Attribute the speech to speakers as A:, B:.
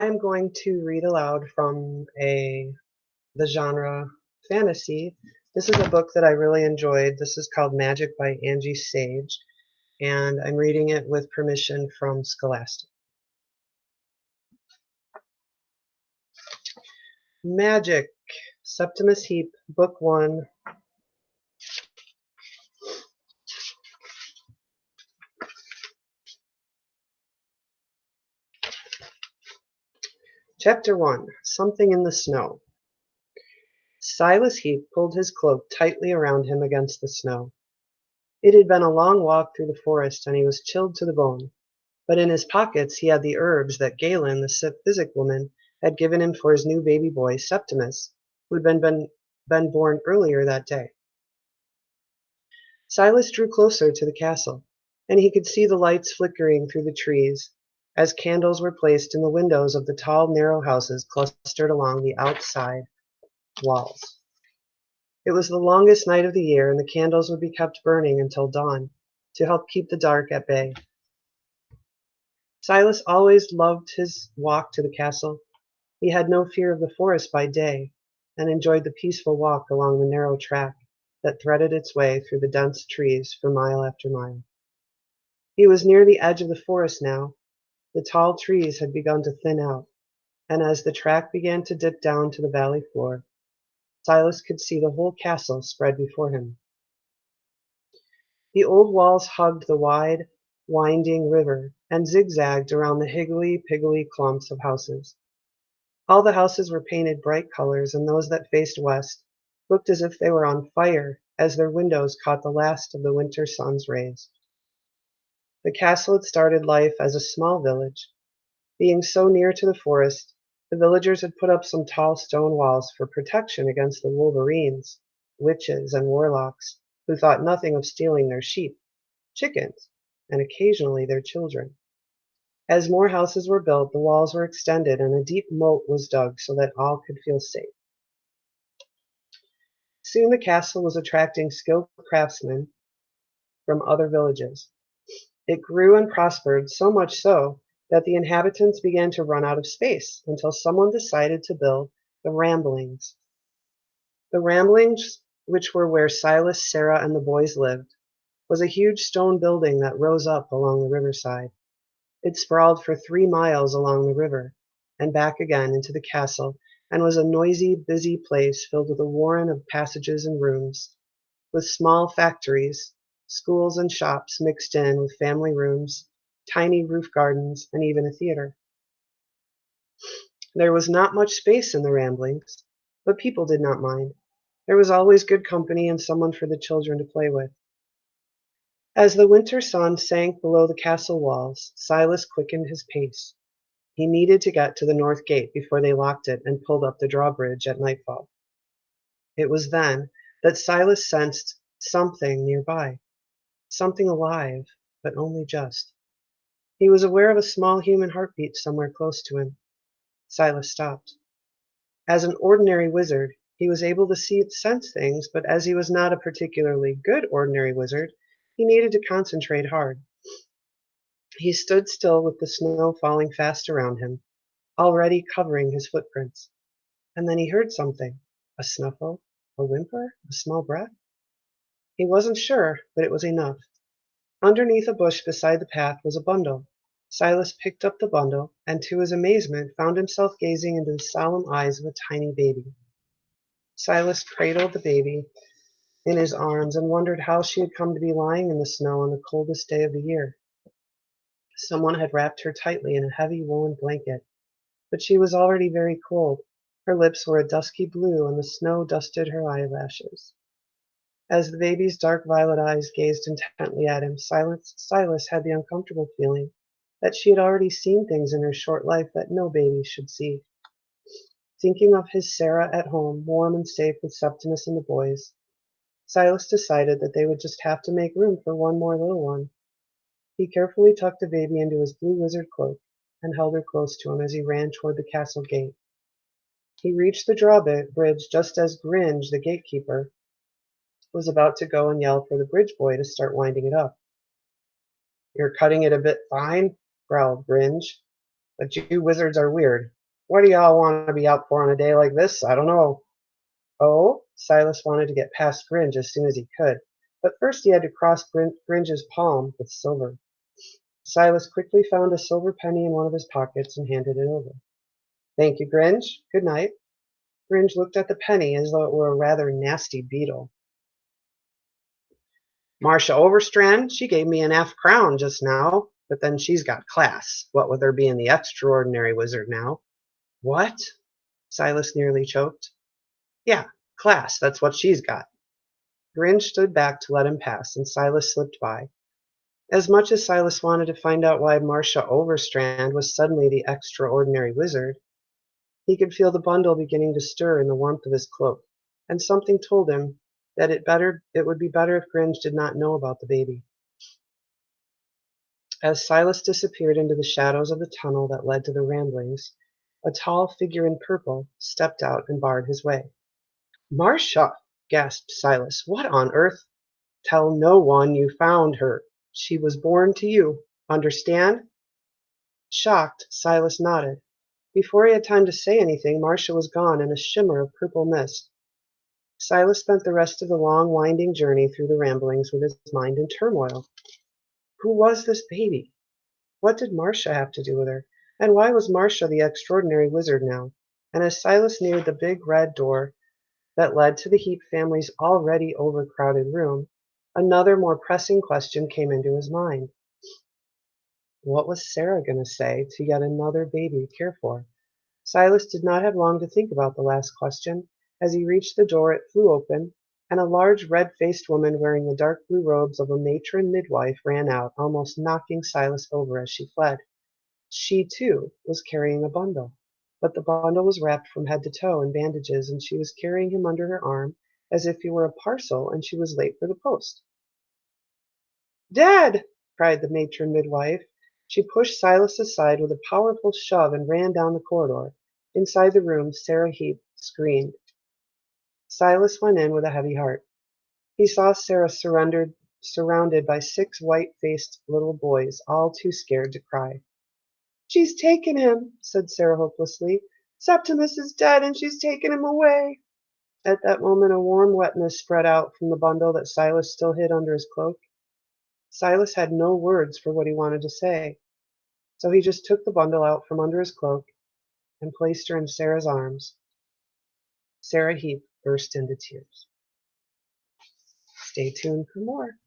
A: I'm going to read aloud from the genre fantasy. This is a book that I really enjoyed. This is called Magic by Angie Sage, and I'm reading it with permission from Scholastic. Magic, Septimus Heap, Book 1. Chapter 1, Something in the Snow. Silas Heap pulled his cloak tightly around him against the snow. It had been a long walk through the forest, and he was chilled to the bone. But in his pockets he had the herbs that Galen, the physic woman, had given him for his new baby boy, Septimus, who had been born earlier that day. Silas drew closer to the castle, and he could see the lights flickering through the trees as candles were placed in the windows of the tall, narrow houses clustered along the outside walls. It was the longest night of the year, and the candles would be kept burning until dawn to help keep the dark at bay. Silas always loved his walk to the castle. He had no fear of the forest by day, and enjoyed the peaceful walk along the narrow track that threaded its way through the dense trees for mile after mile. He was near the edge of the forest now. The tall trees had begun to thin out, and as the track began to dip down to the valley floor, Silas could see the whole castle spread before him. The old walls hugged the wide, winding river and zigzagged around the higgledy-piggledy clumps of houses. All the houses were painted bright colors, and those that faced west looked as if they were on fire as their windows caught the last of the winter sun's rays. The castle had started life as a small village. Being so near to the forest, the villagers had put up some tall stone walls for protection against the wolverines, witches, and warlocks who thought nothing of stealing their sheep, chickens, and occasionally their children. As more houses were built, the walls were extended and a deep moat was dug so that all could feel safe. Soon the castle was attracting skilled craftsmen from other villages. It grew and prospered, so much so that the inhabitants began to run out of space until someone decided to build the Ramblings. The Ramblings, which were where Silas, Sarah, and the boys lived, was a huge stone building that rose up along the riverside. It sprawled for 3 miles along the river and back again into the castle, and was a noisy, busy place filled with a warren of passages and rooms, with small factories, schools, and shops mixed in with family rooms, tiny roof gardens, and even a theater. There was not much space in the Ramblings, but people did not mind. There was always good company and someone for the children to play with. As the winter sun sank below the castle walls, Silas quickened his pace. He needed to get to the north gate before they locked it and pulled up the drawbridge at nightfall. It was then that Silas sensed something nearby, something alive, but only just. He was aware of a small human heartbeat somewhere close to him. Silas stopped. As an ordinary wizard, he was able to sense things, but as he was not a particularly good ordinary wizard, he needed to concentrate hard. He stood still with the snow falling fast around him, already covering his footprints. And then he heard something. A snuffle, a whimper, a small breath. He wasn't sure, but it was enough. Underneath a bush beside the path was a bundle. Silas picked up the bundle, and to his amazement found himself gazing into the solemn eyes of a tiny baby. Silas cradled the baby in his arms and wondered how she had come to be lying in the snow on the coldest day of the year. Someone had wrapped her tightly in a heavy woolen blanket, but she was already very cold. Her lips were a dusky blue, and the snow dusted her eyelashes. As the baby's dark violet eyes gazed intently at him, Silas had the uncomfortable feeling that she had already seen things in her short life that no baby should see. Thinking of his Sarah at home, warm and safe with Septimus and the boys, Silas decided that they would just have to make room for one more little one. He carefully tucked the baby into his blue wizard cloak and held her close to him as he ran toward the castle gate. He reached the drawbridge just as Gringe, the gatekeeper, was about to go and yell for the bridge boy to start winding it up. "You're cutting it a bit fine," growled Gringe. but you wizards are weird. What do y'all want to be out for on a day like this? I don't know." Oh, Silas wanted to get past Gringe as soon as he could, but first he had to cross Gringe's palm with silver. Silas quickly found a silver penny in one of his pockets and handed it over. "Thank you, Gringe. Good night." Gringe looked at the penny as though it were a rather nasty beetle. "Marcia Overstrand, she gave me an half-crown just now, but then she's got class, what with her being the extraordinary wizard now." "What?" Silas nearly choked. "Yeah, class, that's what she's got." Gringe stood back to let him pass, and Silas slipped by. As much as Silas wanted to find out why Marcia Overstrand was suddenly the extraordinary wizard, he could feel the bundle beginning to stir in the warmth of his cloak, and something told him that it would be better if Gringe did not know about the baby. As Silas disappeared into the shadows of the tunnel that led to the ramblings, a tall figure in purple stepped out and barred his way. "Marcia!" gasped Silas. "What on earth—" "Tell no one you found her. She was born to you. Understand?" Shocked, Silas nodded. Before he had time to say anything, Marcia was gone in a shimmer of purple mist. Silas spent the rest of the long, winding journey through the ramblings with his mind in turmoil. Who was this baby? What did Marcia have to do with her? And why was Marcia the extraordinary wizard now? And as Silas neared the big red door that led to the Heap family's already overcrowded room, another more pressing question came into his mind. What was Sarah going to say to yet another baby to care for? Silas did not have long to think about the last question. As he reached the door, it flew open, and a large red-faced woman wearing the dark blue robes of a matron midwife ran out, almost knocking Silas over as she fled. She, too, was carrying a bundle, but the bundle was wrapped from head to toe in bandages, and she was carrying him under her arm as if he were a parcel and she was late for the post. "Dad!" cried the matron midwife. She pushed Silas aside with a powerful shove and ran down the corridor. Inside the room, Sarah Heap screamed. Silas went in with a heavy heart. He saw Sarah surrounded by 6 white-faced little boys, all too scared to cry. "She's taken him," said Sarah hopelessly. "Septimus is dead, and she's taken him away." At that moment a warm wetness spread out from the bundle that Silas still hid under his cloak. Silas had no words for what he wanted to say, so he just took the bundle out from under his cloak and placed her in Sarah's arms. Sarah Heap burst into tears. Stay tuned for more.